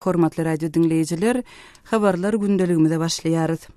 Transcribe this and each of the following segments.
Hormatly radio dinleyijiler, habarlar gündeligimizde başlaýarys.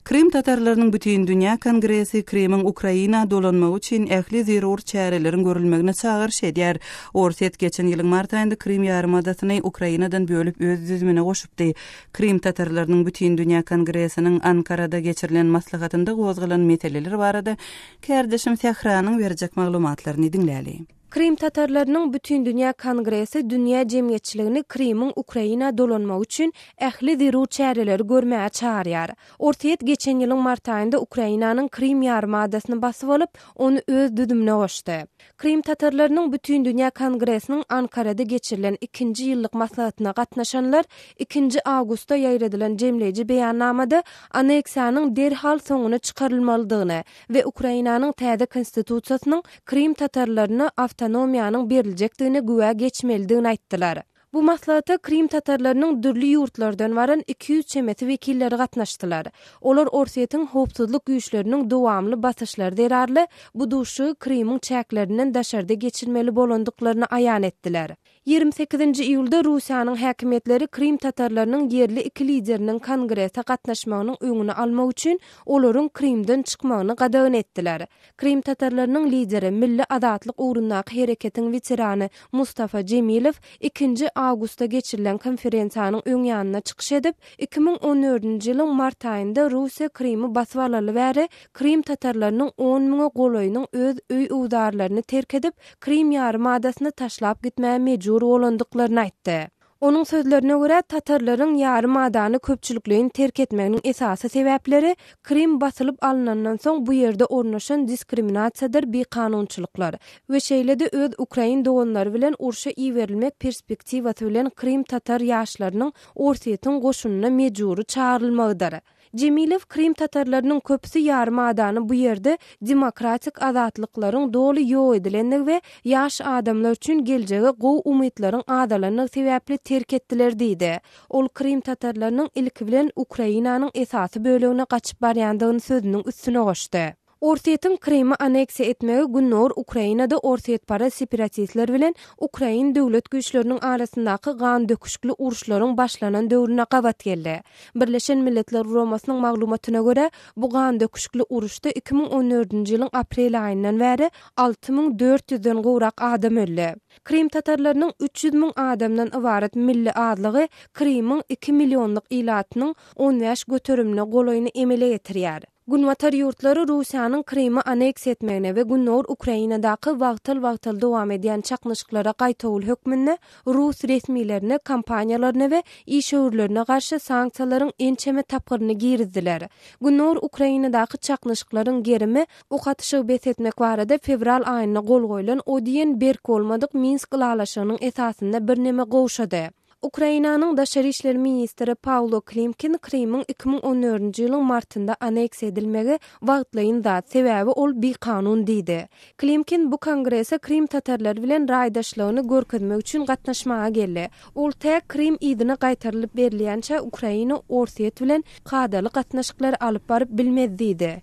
Krim tatarlarynyň bütün dünýä kongresi Krimiň Ukraina dolanmagy üçin ähli zerur çärelerin görülmegine çağırş edýär. Orset geçen ýylyň mart aýynda Krim ýarymadasyny Ukrainadan bölüp öz düzmine goşupdy. Krim tatarlarynyň bütün dünýä kongresiniň Ankarada geçirilen maslahatynda gozgalan meseleler barada kärdeşim Sehranyň berjek maglumatlaryny dinläli. Krim tatarlarynyň bütün dünýä kongresi dünýä jemgyýetçiligini Krimiň Ukraina dolanmagy üçin ähli zerur çäreleri görmäge çağırýar. Ortaýet geçen ýylyň mart aýynda Ukrainanyň Krim ýarymadasyny basyp alyp, onu öz düdümine goşdy. Krim tatarlarynyň bütün dünýä kongresiniň Ankarada geçirilen 2-nji ýyllyk maslahatyna gatnaşanlar 2 awgustda ýaýradylan jemleýici beýannamada aneksiýanyň derhal soňuna çykarylmalydygyny we Ukrainanyň täze konstitusiýasynyň Krim tatarlaryna autonomiýanyň berilejekdigine güwä geçmelidigini aýtdylar. Bu maslahata Krim tatarlarynyň dürli ýurtlardan baran 200 çemeti wekilleri gatnaşdylar. Olar Orsetyň howpsuzlyk güýçleriniň dowamly basyşlary derarly bu duşy Krimiň çäklerinden daşarda geçirmeli bolandyklaryny aýan etdiler. 28-nji iýulda Russiýanyň häkimetleri Krim tatarlarynyň ýerli iki lideriniň kongrese gatnaşmagynyň öňüni almak üçin olaryň Krimden çykmagyny gadagyn etdiler. Krim tatarlarynyň lideri Milli Azatlyk ugrundaky hereketiň veterany Mustafa Cemilow 2 awgustda geçirilen konferensiýanyň öň ýanyna çykyş edip 2014-nji ýylyň mart aýynda Russiýa Krimi basyp alaly bäri Krim tatarlarynyň 10 000 golaýynyň öz öý uwdarlaryny terk edip Krim ýarymadasyny taşlap gitmäge mejbur bolandyklaryny aýtdy. Onun sözlerine göre tatarlaryň ýarymadasyny köpçülikligiň terk etmeginiň esasy sebäpleri Krim basylyp alynandan soň bu ýerde ornaşan diskriminasiýadyr, bekanunçylyklar we şeýle-de öz Ukrain doganlary bilen urşa iýerilmek perspektiwasy bilen Krim tatar ýaşlarynyň Orsetyň goşunyna mejburi çağrylmagydyr. Cemilow Krim tatarlarynyň köpüsi ýarymadasyny bu ýerde demokratik azatlyklaryň doly ýok edilenligi we ýaş adamlar üçin geljege gowy umytlaryň adalanyny sebäpli terk etdiler diýdi. Ol Krim tatarlarynyň ilki bilen Ukrainanyň esasy bölegine gaçyp barýandygyny sözüniň üstüne goşdy. Orsetyň Krimi aneksiýa etmegi günnor Ukrainada Orsetpara separatistler bilen Ukrain döwlet güýçleriniň arasyndaky gan döküşikli uruşlaryň başlanan döwrüne gabat geldi. Birleşen Milletler Guramasynyň maglumatyna görä, bu gan döküşikli uruşda 2014-nji ýylyň aprel aýyndan bäri 6400-den gowrak adam öldi. Krim tatarlarynyň 300 000 adamdan ibaret milli adlygy Krimiň 2 millionlyk ilatynyň 10 ýaş götürümli golaýyny emele getirýär. Günwatar ýurtlary Russiýanyň Krimi aneksiýa etmegine we günnor Ukrainadaky wagtyl dowam edýän çaknyşyklara gaýtawyl hökmünde Rus resmiýlerine, kampaniýalaryna we işöwürlerine garşy sanksiýalaryň ençeme tapgyryny girizdiler. Günnor Ukrainadaky çaknyşyklaryň gerimi okatyşy besetmek barada fevral aýyna gol goýulan odiýen berk bolmadyk Minsk ýalaşygynyň esasynda bir neme gowşady. Ukrainanyň daşary işler ministri Paulo Klimkin Krimiň 2014-nji ýylyň martynda aneksiýa edilmegi wagtlaýyn zat sebäbi ol bekanun diýdi. Klimkin bu kongrese Krim tatarlary bilen raýdaşlygyny görkezmek üçin gatnaşmaga geldi. Ol tek Krim ýydyna gaýtarylyp berilýänçe Ukraina Orset bilen gadaly gatnaşyklar alyp baryp bilmez diýdi.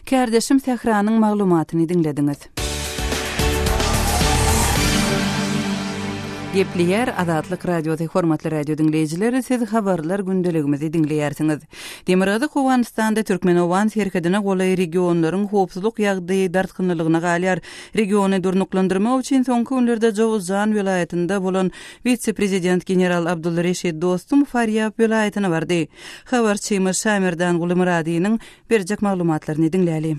Kärdeşim Sehranyň maglumatyny dinlediňiz. Gepleýär Azatlyk radiosy hormatly radio dinleýijileri, siz habarlar gündeligimizi dinleýärsiňiz. Demirgazy Howganystanda Türkmenowan serkedine golay regionlaryň howpsuzlyk ýagdaýy dartgynlygyna galýar. Regiony durnuklandyrmak üçin soňky günlerde Jowuzjan vilayatynda bolan vice-prezident general Abdulreşid Dostum Faryab vilayatyna bardy. Habarçymyz Şamirdan Gulmuradynyň berjek maglumatlaryny dinläli.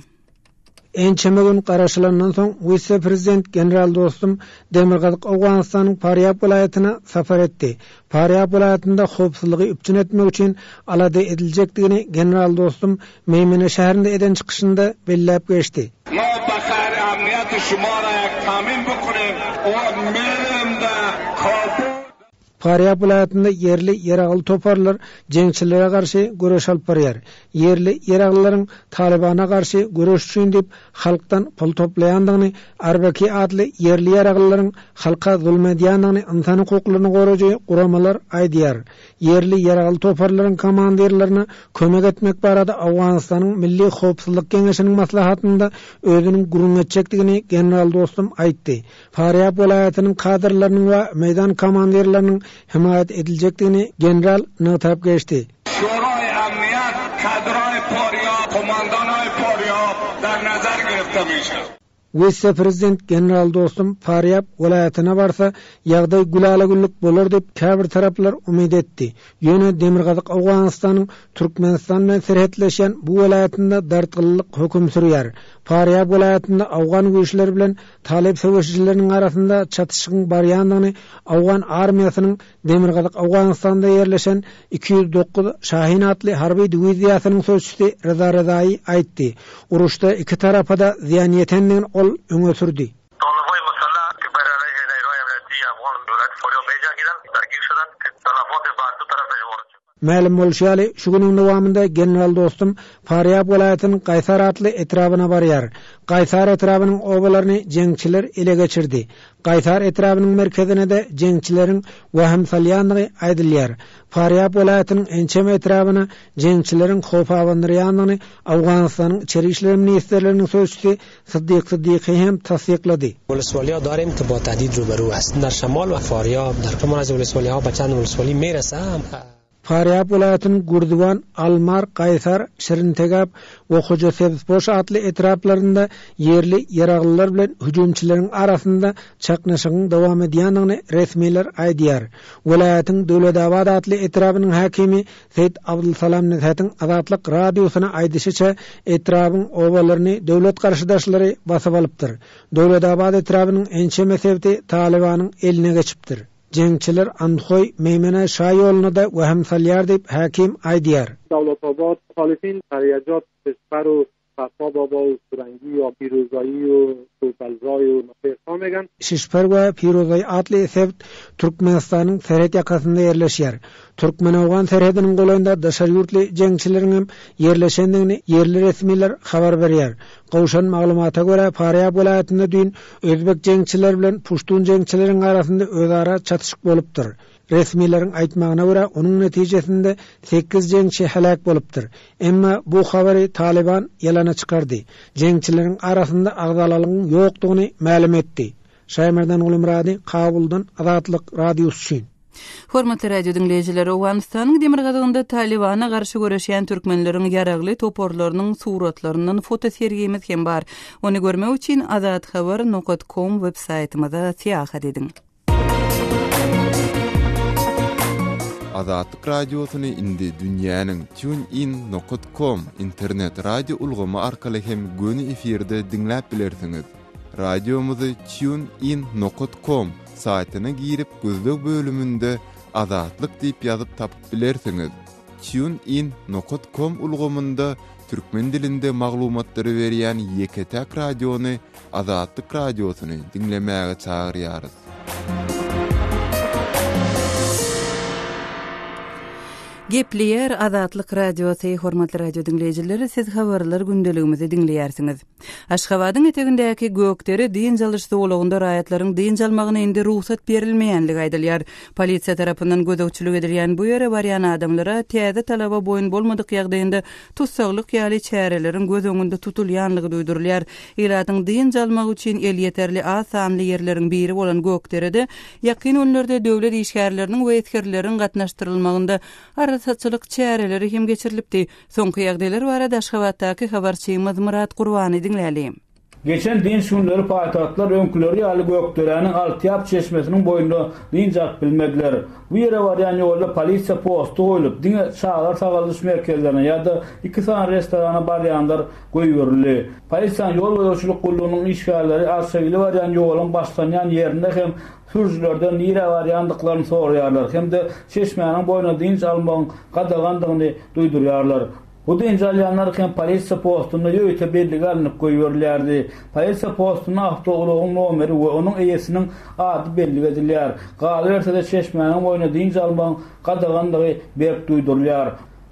Ençeme gün garaşylandan soň vice-prezident general Dostum Demirgazyk Awganystanyň Faryab vilayatyna safar etdi. Faryab vilayatynda howpsuzlygy üpçün etmek üçin alada ediljekdigini general Dostum Meýmene şäherinde eden çykyşynda belläp geçdi. Ma bakar amniyat şumara tamin bukun o merimde Faryab vilayatynda yerli ýeragly toparlar jeňçilere garşy göreş alyp barýar. Yerli ýeraglylaryň Talibana garşy göreş üçin dip halkdan pul toplaýandygyny, Arbaki adly yerli ýeraglylaryň halka zulm edýändigini, insan hukuklaryny goraýjy guramalar aýdýar. Yerli ýeragly toparlaryň komandirlerini kömek etmek barada Awganystanyň Milli Howpsuzlyk Geňeşiniň maslahatynda özüniň gurun etjekdigini general Dostum aýtdy. Faryab vilayatynyň kadrlarynyň we meýdan komandirleriniň himayet edilecekdigini general nıtab geçti. شورای امنیت کادرهای پاریاب قماندانهای پاریاب در نظر گرفته میشه. Vice Prezident General dostum Faryab vilayatına barsa ýagdaý gülala-güllük bolar dep käbir taraplar umyd etdi. Ýöne Demirgazyk Awganystanyň Türkmenistan bilen serhetleşen bu vilayatynda dartgyllyk höküm sürýär. Faryab vilayatynda Awgan güýçleri bilen talep söwüşçileriniň arasynda çatışygyň barýandygyny Awgan armiýasynyň Demirgazyk Awganystanda ýerleşen 209 Şahin atly harby diwiziýasynyň sözçüsi Reza Rezaý aýtdy. Uruşda iki tarafa da ziýan ýetendigini ol öňe sürdi. طالبای مسلح که برای نیروهای امنیتی افغان دولت فاریاب بیجا گیرن درگیر شدن که تلفات بر دو طرف وارد شد. Ma'lum bolşaly şu günüň dowamında general dostum Faryab vilayatynyň Gaýsar atly etrabyna barýar. Gaýsar etrabynyň obalaryny jeňçiler ele geçirdi. Gaýsar etrabynyň merkezine de jeňçileriň waham salýandygy aýdylýar. Faryab vilayatynyň ençem etrabyna jeňçileriň howp awandyrýandygyny Awganystanyň içeri işler ministrleriniň sözçüsi Siddiq hem tasdiqlady. ولسوالی‌ها داریم که با تهدید روبرو است. در شمال و فاریاب در کمان از ولسوالی‌ها به چند ولسوالی میرسه. Faryab vilayatynyň Gurdiwan, Almar, Gaýsar, Şirintegap we Hojasebboş atly etraplarynda yerli ýaraglylar bilen hüjümçileriň arasynda çaknaşygyň dowam edýändigini resmiler aýdýar. Vilayatyň Döwledabad atly etrapynyň hakimi Seýid Abdulsalam Nezatyň Azatlyk radiosyna aýdyşyça etrabyň obalaryny döwlet garşydaşlary basyp alypdyr. Döwledabad etrapynyň ençe mesebeti Talibanyň eline geçipdir. Jeňçiler Anhoy Meýmene Şah ýoluna da waham salýar dep hakim aýdýar. Dawlatobad muhalifin haryajat Peshpar و Fatma Baba و Surangi و Pirozai و Sultanzai و Nafirsa megan. Şişper we Pirozai atly sebt Türkmenistanyň serhet ýakasynda ýerleşýär. Türkmen-Awgan serhetiniň golanynda daşary ýurtly jeňçileriň hem ýerleşendigini yerli resmiler habar berýär. Gowşan maglumata görä Faryab vilayatynda dün özbek jeňçiler bilen Puştun jeňçileriň arasynda özara çatışyk bolupdyr. Resmilerin aýtmagyna görä onuň netijesinde 8 jeňçi halak bolupdyr. Emma bu habary Taliban ýalana çykardy. Jeňçileriň arasynda agdalalygyň ýokdugyny ma'lum etdi. Şaýmardan Ulumrady, Kabuldan Azatlyk radiosu. Hormatly radio dinleyijileri, Awganystanyň Demirgazygynda Talibana garşy göreşýän türkmenleriň ýaragly toporlarynyň suratlarynyň fotosergimiz hem bar. Ony görmek üçin azathabar.com web saýtymyza seýahat ediň. Azatlyk radiosyny indi dünýäniň tunein.com internet radio ulgamy arkaly hem göni efirde dinläp bilersiňiz. Radiomuzy tunein.com saýtyna girip gözlük bölümünde Azatlyk diýip ýazyp tapyp bilersiňiz. tunein.com ulgamynda türkmen dilinde maglumatlary berýän ýeketäk radiony Azatlyk radiosyny dinlemäge çagyrýarys. Gepleyer Azatlyk radiosy, hormatly radio dinleyijileri, siz habarlar gündeligimizi dinleýärsiňiz. Aşgabatyň etegindäki gökderi diň jalyşy olagynda raýatlaryň diň jalmagyna indi ruhsat berilmeýänligi aýdylýar. Polisiýa tarapyndan gözegçilik edilýän bu ýere barýan adamlara täze talaba boyun bolmadyk ýagdaýynda tutsaglyk ýaly çärelerin göz öňünde tutulýanlygy duýdurulýar. Ýeratyň diň jalmagy üçin el ýeterli az sanly ýerleriň biri bolan gökderide ýakyn önlerde döwlet işgärleriniň we etkerleriň gatnaşdyrylmagynda satçylyk çäreleri hem geçirilipdi. Soňky ýagdaýlar barada Aşgabatdaky habarçymyz Murat Gurbany dinläli. Geçen din şunları paýtatlar öňküleri ýaly gökderäniň Altyap çeşmesiniň boýunda din jak bilmediler. Bu ýere barýan ýolda polisiýa postu goýulyp, diňe şahar sagalyş merkezlerine ýa-da 2 san restorana barýanlar goýurildi. Polisiýa ýol boýçylyk gullugynyň işgärleri aşagyly barýan ýoluň başlanýan ýerinde hem sürücülerden nire barýandyklaryny soraýarlar, hem de çeşmenin boýuna din almagyň gadagandygyny duýdurýarlar. Bu din jalyanlar hem polisiýa postuna ýöýte belli alınıp goýberlerdi. Polisiýa postuna awtoglugyň nomeri we onuň eýesiniň ady belli edilýär. Galy berse çeşmenin boýuna din almagyň gadagandygy berip duýdurýar.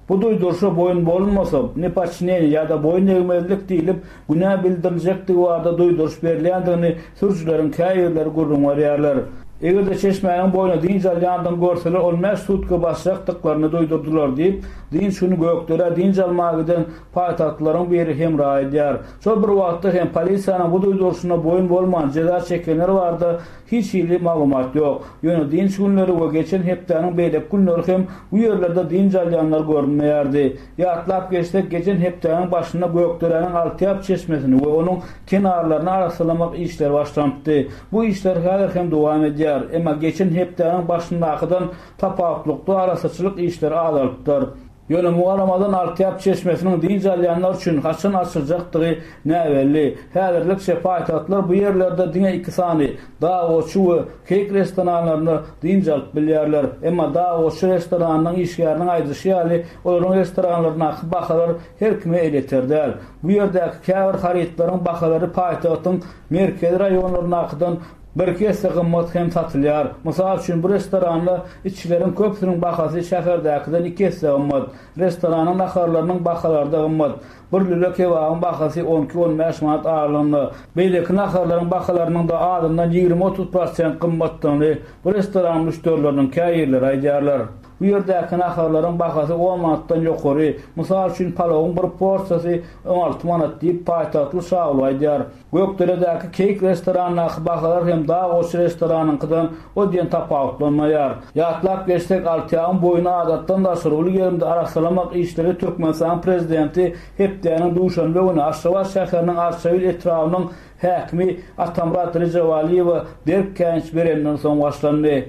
Bu duýdurşa boyun bolmasa, ne paçneni ýa-da boyun egmezlik diýilip, günä bildirijekdi wada duýduruş berilýändigini sürücüleriň käýerleri gurrun barýarlar. Eger de çeşmenin boyuna din jalyandan görseler olmaz sutka basacaktıklarını duydurdular deyip din şunu göklere din jalmagıdan paytahtlaryň biri hem raý edýär. Şol bir wagtda hem polisiýanyň bu duýdurşyna boyun bolman ceza çekenler bardy. Hiç ýyly maglumat ýok. Ýöne din şunlary we geçen hepdeniň beýlek günleri hem bu ýerlerde din jalyanlar görünmeýärdi. Ýatlap geçsek geçen hepdeniň başyna gökdeleriň altyap çeşmesini we onuň kenarlaryny arasalamak işler başlandy. Bu işler häzir hem dowam edýär. Emma geçen hepdeniň başyndakydan tapawutlukda arasaçylyk işleri azalypdyr. Ýöne muharamadan altyap çeşmesiniň din jalyanlar üçin haçan açyljakdygy näwelli. Häzirlik şefaatçylar bu ýerlerde diňe iki sany dawaçy we kek restoranlaryny din jalyp bilýärler. Emma dawaçy restoranynyň işgäriniň aýdyşy ýaly olaryň restoranlaryna bahalar her kime eleterdiler. Bu ýerdäki käbir haritlaryň bahalary paýtagtyň merkez raýonlarynakydan bir kese gymmat hem satylýar. Mysal üçin bu restoranda iççileriň köpsiniň bahasy şäherdäkinden 2 kese gymmat. Restoranyň naharlarynyň bahalary da gymmat. Bir lüle kebabyň bahasy 12-15 manat aralygynda. Beýleki naharlaryň bahalarynyň da adından 20-30% gymmatdyny bu restoran müşterileriniň käýirleri aýdýarlar. Bu ýerdäki naharlaryň bahasy 10 manatdan ýokary. Mysal üçin palawyň bir porsiýasy 16 manat diýip paýtatly şagly aýdýar. Gökdeledäki kek restoranynyň bahalar hem daha o restoranyňkydan o diýen tapawutlanmaýar. Ýatlap geçsek altyağın boyuna adatdan da sorully ýerimde arasalamak işleri Türkmenistan prezidenti hepdeniň Duşanbe we Aşgabat şäheriniň Arşavil etrawynyň häkimi Atamrat Rejawaliýew derkenç berenden soň başlandy.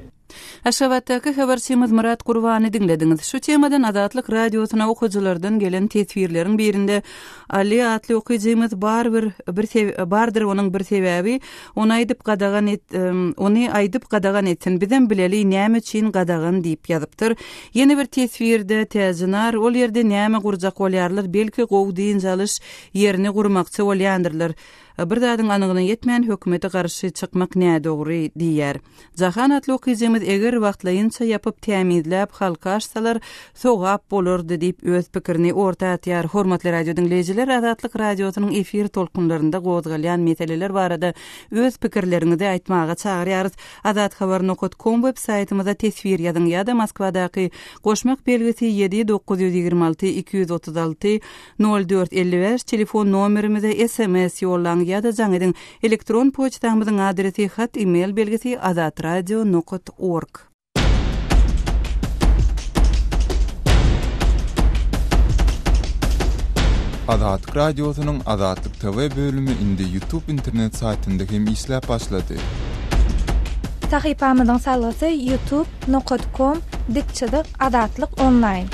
Aşgabatdaky habarçymyz Murat Gurbany dinlediňiz. Şu temadan Azatlyk radiosyna okuwçylardan gelen tetwirleriň birinde Ali atly okuwçymyz bardyr onuň bir sebäbi ony aýdyp gadagan etsin. Bizden bileli näme üçin gadagan diýip ýazypdyr. Ýene bir tetwirde täzinar ol ýerde näme gurjak bolýarlar, belki gowy diň jalyş ýerini gurmakçy bolýandyrlar. Bir dadyň anygyny ýetmän hökümete garşy çykmak näme dogry diýär. Jahan atly okuwçymyz eger wagtlaýynça ýapyp tämizläp halka açsalar sogap bolardy diýip öz pikirini orta atýar. Hormatly radio dinleýijiler, Azatlyk radiosynyň efir tolkunlarynda gozgalýan meseleler barada öz pikirlerinizi aýtmaga çagyrýarys. Azathabar.com web saýtymyza tesvir ýazyň ýa-da Moskwadaky goşmak belgisi 7-926-236-0455 telefon nomerimize SMS ýollaň ýa-da jaňyň elektron poçtamyzyň adresi hat email belgisi azatradio.org. Azatlyk radiosynyň Azatlyk TV bölümi indi YouTube internet saytynda hem işläp başlady. Sahypamyzyň sallasy youtube.com/azatlyk online.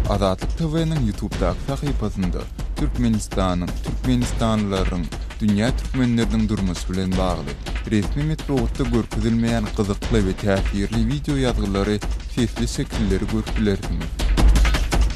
Azatlyk TV'niň YouTube'daky sahypasynda Türkmenistanlylaryň, dünýä türkmenleriniň durmuşy bilen bagly resmi metodda görkezilmeýän gyzykly we täsirli video ýazgylary, sesli şekilleri görüpilersiňiz.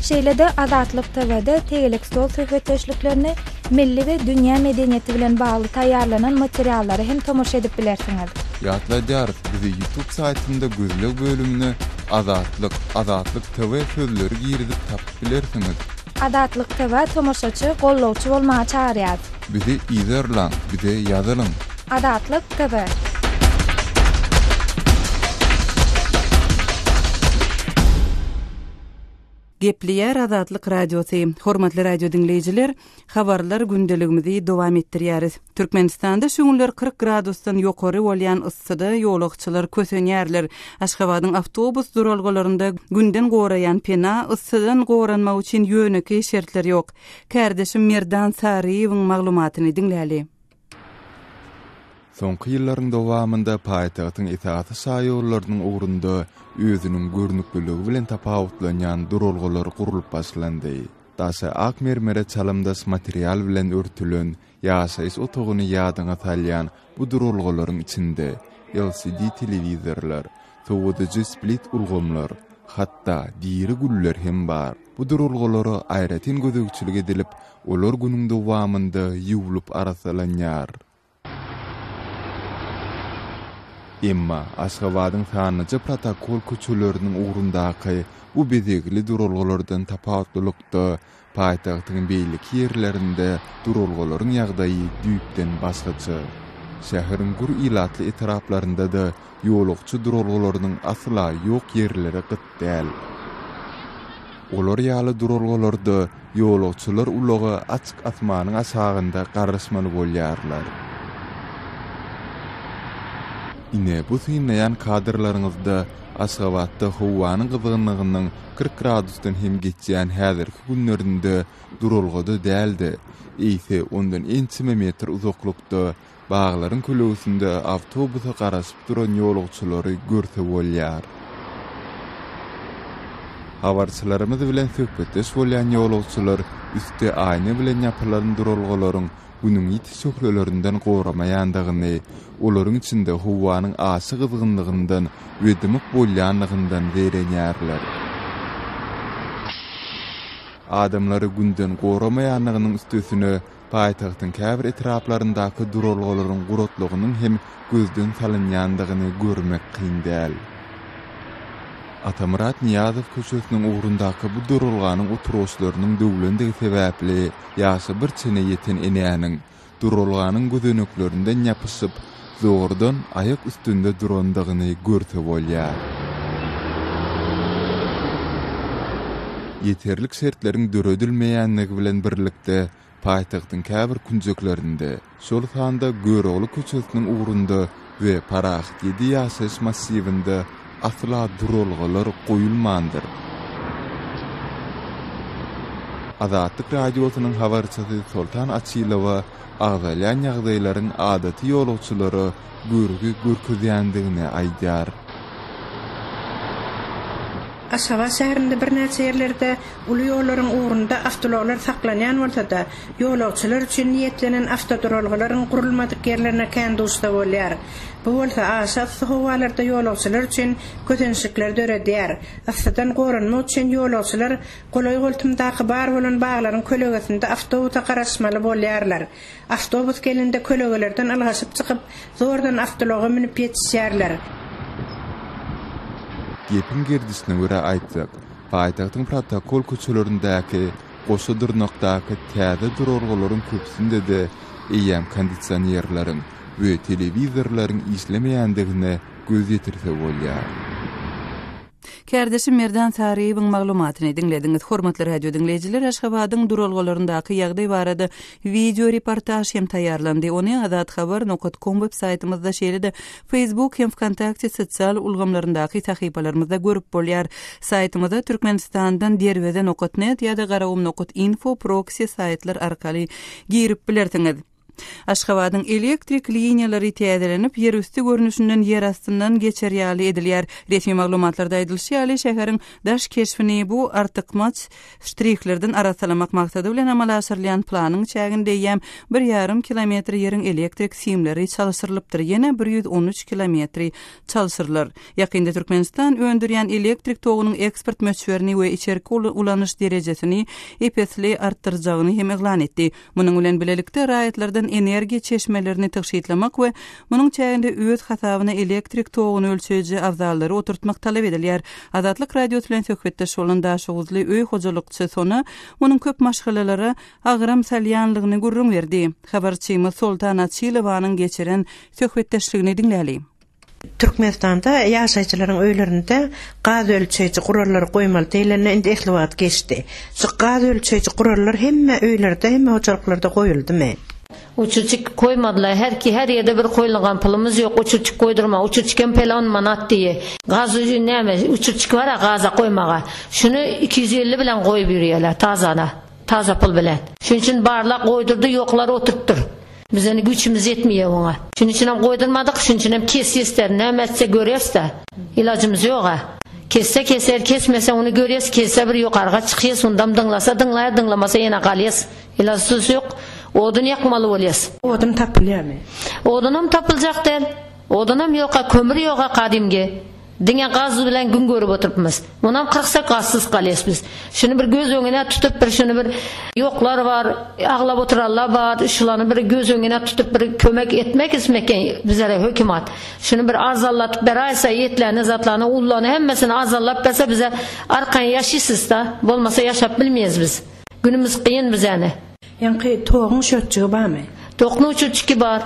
Şeýlede Azatlyk TV'de tegelik stol söhbetleşliklerini milli we dünýä medeniýeti bilen bagly taýýarlanan materiallary hem tomoşa edip bilersiňiz. Ýatlaýar, bizi YouTube saýtynda gözlek bölümine Azatlyk TV sözleri girizip tapyp bilersiňiz. Azatlyk TV tomoşaçy, gollawçy bolmagy çagyrýar. Bizi izlerler, bize ýazylyň. Azatlyk TV. Gepliýär Azatlyk radiosy. Hormatly radio dinleýijiler, habarlar gündeligimizi dowam etdirýäris. Türkmenistanda şu günler 40 gradusdan ýokary bolýan yssyda ýolagçylar kösenýärler. Aşgabatyň awtobus duralgalarynda günden goraýan pena yssydan goranmak üçin ýöneki şertler ýok. Kärdeşim Merdan Sariýewiň maglumatyny dinläli. Soňky ýyllaryň dowamynda paýtagtyň etaty şaýyrlarynyň ugrunda özüniň görnüklüligi bilen tapawutlanýan duralgalar gurulyp başlandy. Daşa ak mermere çalymdaş material bilen örtülen ýaşaýyş otogyny ýadyňa salýan bu duralgalaryň içinde LCD telewizorlar, sowadyjy split ulgamlar, hatda diýeri güller hem bar. Bu duralgalary aýratyn gözegçilik edilip, olar günüň dowamynda ýuwulyp arasalanýar. Emma Aşgabatyň sanyjy protokol köçeleriniň ugrundaky bu bedegli duralgalardan tapawutlykda paýtagtyň beýlik ýerlerinde duralgalaryň ýagdaýy düýpden başgaça. Şäheriň gur ilatly etraplarynda da ýolukçy duralgalarynyň asla ýok ýerleri gyt däl. Olar ýaly duralgalarda ýolukçylar ulagy açyk asmanyň aşagynda garasmaly bolýarlar. Ine bu synnayan kadrlaryňyzda Aşgabatda howanyň gyzgynlygynyň 40 gradusdan hem geçýän häzirki günlerinde duralgada däldi. Eýse ondan ençime metr uzaklykda baglaryň kölegisinde awtobusa garaşyp duran ýolukçylary görse bolýar. Habarçylarymyz bilen söhbetdeş bolýan ýolukçylar üste aýna bilen ýapylan duralgalaryň bunyň ýetişiklerinden goramaýandygyny, olaryň içinde howanyň aşy gyzgynlygyndan we demik bolýanlygyndan berenýärler. Adamlary günden goramaýanlygynyň üstesine paýtagtyň käbir etraplaryndaky duralgalaryň guratlygynyň hem gözden salynýandygyny görmek kyn däl. Atamurat Niyazow köşesiniň ugrundaky bu duralganyň oturuşlarynyň döwlendigi sebäpli ýaşy bir çene ýeten enäniň duralganyň gözenöklerinden ýapyşyp zordan ayak üstünde durandygyny görse bolýar. Yeterlik şertleriň döredilmeýänligi bilen birlikde paýtagtyň käbir künjeklerinde şol sanda Göreğli köşesiniň ugrunda we Parax 7 ýaşaş massivinde asla duralgalar goýulmandyr. Azatlyk radiosynyň habarçysy Sultan Açylowa agzalyan ýagdaýlaryň adaty ýolukçylary görkezýändigini aýdýar. Aşgabat şäherinde bir näçe ýerlerde uly ýollaryň ugrunda awtologlar saklanýan bolsa-da, ýolukçylar üçin niýetlenen awtoduralgalaryň gurulmadyk ýerlerine kän duşda bolýar. Bu bolsa aşağı howalarda ýolukçylar üçin kötenşikler döredýär. Asadan goranmak üçin ýolukçylar golay goltumdaky bar bolan baglaryň kölegesinde awtobusa garaşmaly bolýarlar. Awtobus gelende kölegelerden algaşyp çykyp, zordan awtologa minip ýetişýärler. Gepin gerdisine göre aýtsak, paýtagtyň protokol köçelerindäki goşadyrnakdaky täze duralgalaryň köpsinde de eýem kondisionerlaryň we telewizorlaryň işlemeýändigine göz ýetirse bolýar. Kärdeşim Merdan Sariýewiň maglumatyny dinlediňiz. Hormatly radio dinleýijiler, Aşgabatyň duralgalaryndaky ýagdaý barada video reportaj hem taýýarlandy. Ony azathabar.com web saýtymyzda şeýle-de Facebook hem Wkontakte sosial ulgamlaryndaky sahypalarymyzda görüp bolýar. Saýtymyzda Türkmenistandan derweden.net ýa-da garawum.info proxy saýtlar arkaly girip bilersiňiz. Aşgabatyň elektrik liniýalary täzelenip, ýer üstü görnüşinden ýer astyndan geçerýäli edilýär. Resmi maglumatlarda aýdylýar, şäheriň daş keşfini bu artykmaç ştrihlerden arasalamak maksady bilen amala aşyrylýan planyň çäginde ýem 1,5 kilometr ýeriň elektrik simleri çalyşyrylypdyr. Ýene 113 kilometri çalyşyrylar. Ýakynda Türkmenistan öndürýän elektrik togunyň eksport möçberini we içerki ulanyş derejesini epesli artdyrajagyny hem eglan etdi. Munyň bilen bilelikde raýatlardan energiýa çeşmelerini tygşytlamak we munyň çäginde öz hasabyna elektrik toguny ölçeji awzallary oturtmak talap edilýär. Azatlyk radio bilen söhbetdeş bolan daşygyzly öý hojalykçy sona munyň köp maşgalalara agram salýanlygyny gurrun berdi. Habarçymyz Sultan Açylowanyň geçiren söhbetdeşligini dinläýäli. Türkmenistanda ýaşaýjylaryň öýlerinde gaz ölçeji gurallar goýmaly diýilen indi ehlewat geçdi. Şu gaz ölçeji gurallar hemme öýlerde, hemme hojalyklarda goýuldymy? Uçurçuk koymadılar. Her yerde bir koyulgan pulumuz yok. Uçurçuk koydurma. Uçurçukken pelon manat diye. Gaz neyme? Uçurçuk var ya gaza koymağa. Şunu 250 bilen koy biriyorlar. Taza pul bilen. Şunun için barlak koydurdu. Yokları oturttur. Bizden güçümüz yetmiyor ona. Şunun için hem koydurmadık. Şunun için hem kesiyorlar. Ne emetse görüyoruz da. İlacımız yok ha. Kesse keser, kesmese onu görüyoruz. Kesse bir yukarıga çıkıyoruz. Ondan dınlasa dınlaya, dınlamasa yine kalıyoruz. İlacısız yok. Odun yakmalı olyas. Odun tapılýar mı? Odunum tapıljak del. Odunum yoka, kömür yoka kadimge. Diňe gaz bilen gün görüp oturupmyz. Onam 40 gazsız kalyas biz. Şunu bir göz öňüne tutup bir şunu bir yoklar var, aglap oturallar var, şulany bir göz öňüne tutup bir kömek etmek ismeken bizlere hökümat. Şunu bir azallatyp berýärse ýetlerini, zatlaryny, ullany hemmesini azallap berse bize arkan ýaşysyz da, bolmasa ýaşap bilmeýiz biz. Günümüz kıyın bizäne. Yani toğun uçurtçuğu var mı? Toğun uçurtçuğu var.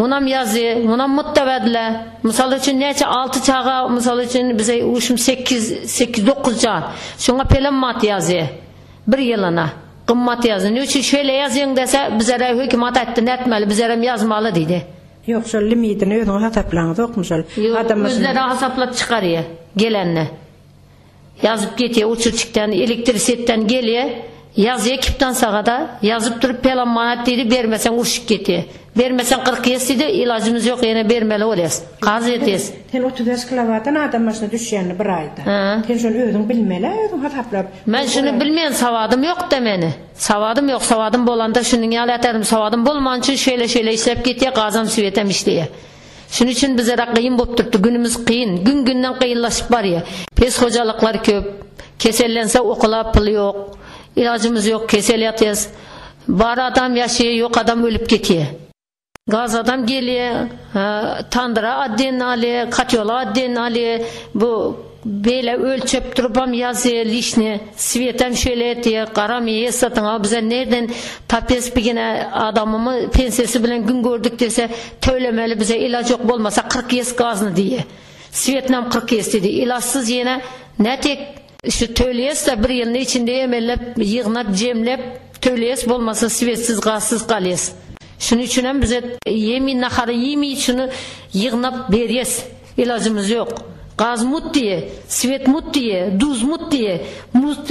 Onam yazı, onam muttavadla. Misal üçün neçe 6 çağa, misal üçün bize uşum 8-9 can. Şuna pelan mat yazı. Bir yılına. Qımmat yazı. Ne üçün şöyle yazın dese, bizlere hükümet ettin etmeli, bizlere yazmalı dedi. Yoksa limitini özüň hasaplaňyz okmuşal. Özleri hasaplap çıkarıyor gelenle. Yazıp getiyor uçurçuktan, elektrisetten geliyor. Yazı ekipten sağada yazıp durup pelan manat dedi, vermesen uçuk getiyor. Vermesen 40 dedi, ilacımız yok yine vermeli olayız. Qaz etes. Sen 30 kilovatan adam başına düşýänini bir ayda. Sen şunu özüň bilmeli, özüň hasaplap. Men şunu bilmeyen savadım yok demeni. Savadım yok, savadım bolanda şunun ýaly atarym, savadım bolman üçin şeýle işlep getiyor, gazam süwetem işleýär. Şunun için bizlere kıyın bolup turupdy, günümüz kıyın, gün-günden kıyınlaşıp barýar. Pes hojalyklar köp, kesellense okula pul yok, ilacımız yok, kesel ýatýas. Bar adam ýaşaýar, yok adam ölüp getiyor. Gaz adam geliyor, tandıra adden ali, katyola adden ali, bu böyle ölçüp durupam yazıyor lişni, svetem şöyle etiyor, karamiye satın, bize nereden tapes bigine adamımı pensiyesi bilen gün gördük dese, töylemeli bize ilaç yok bolmasa 40 yes gazını diye. Svetnam 40 yes dedi, ilaçsız yine ne tek şu töyleyes de bir yılın içinde emellep, yığınap, cemlep, töyleyes bolmasa svetsiz, gazsız kalyes. Şunun için hem bize yemin naharı yemeyi şunu yığınap beriyes. İlacımız yok. Gaz mut diye, svet mut diye, duz mut diye,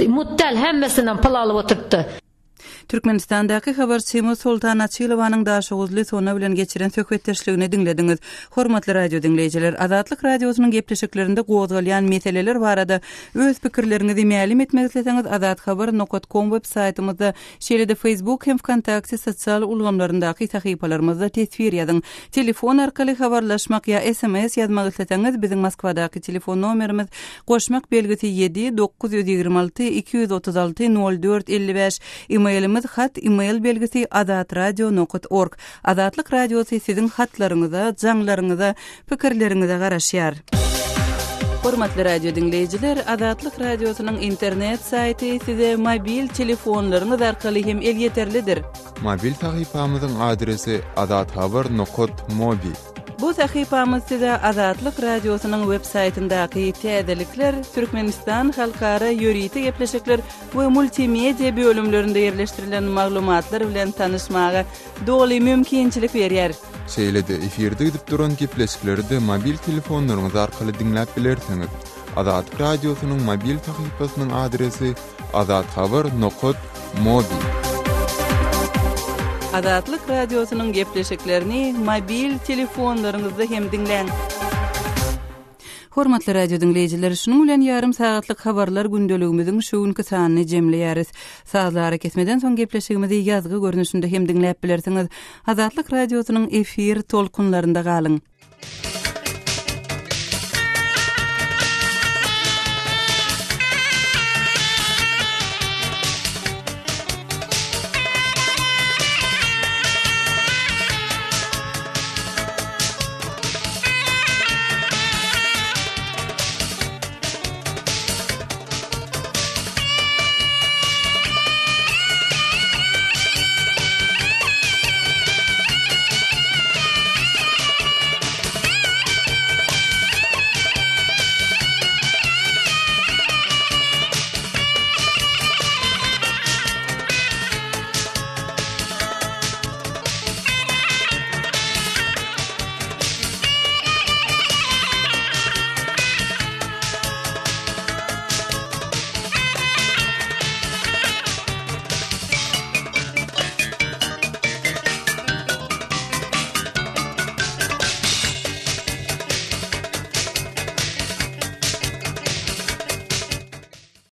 muttal hemmesinden pul alıp oturttu. Türkmenistandaky habarçymyz Sultan Açylowanyň daşyguzly sona bilen geçiren söhbetdeşligini dinlediňiz. Hormatly radio dinleýijiler, Azatlyk radiosynyň gepleşiklerinde gozgalýan meseleler barada öz pikirleriňizi ma'lum etmek isleseňiz azathabar.com web saytymyzda, şeýle-de Facebook hem Kontakty sosial ulgamlaryndaky sahypalarymyzda tesvir ýazyň. Telefon arkaly habarlaşmak ýa SMS ýazmak isleseňiz biziň Moskwadaky telefon nomerimiz goşmak belgisi 7 926 236 04 55. E-mailimiz email belgisi azatradio.org. Azatlyk radiosy siziň hatlaryňyza, jaňlaryňyza, pikirleriňize garaşýar. Hormatly radio dinleýijiler, Azatlyk radiosynyň internet saýty size mobil telefonlaryňyz arkaly hem elýeterlidir. Mobil sahypamyzyň adresi azathabar.mobi. Bu sahypamyz size Azatlyk radiosynyň web saýtyndaky täzelikler, Türkmenistan halkara ýöriti gepleşikler we multimedia bölümlerinde ýerleşdirilen maglumatlar bilen tanışmaga doly mümkinçilik berýär. Şeýle-de efirde gidip duran gepleşikleri mobil telefonlaryňyz arkaly dinläp bilersiňiz. Azatlyk radiosynyň mobil sahypasynyň adresi azathabar.mobi. Azatlyk radiosynyň gepleşiklerini mobil telefonlaryňyzda hem dinleň. Hormatly radio dinleýijiler, şunuň bilen ýarym sagatlyk habarlar gündeligimiziň şuňky sanyny jemleýäris. Sazlary kesmeden soň gepleşigimizi ýazgy görnüşinde hem dinläp bilersiňiz. Azatlyk radiosynyň efir tolkunlarynda galyň.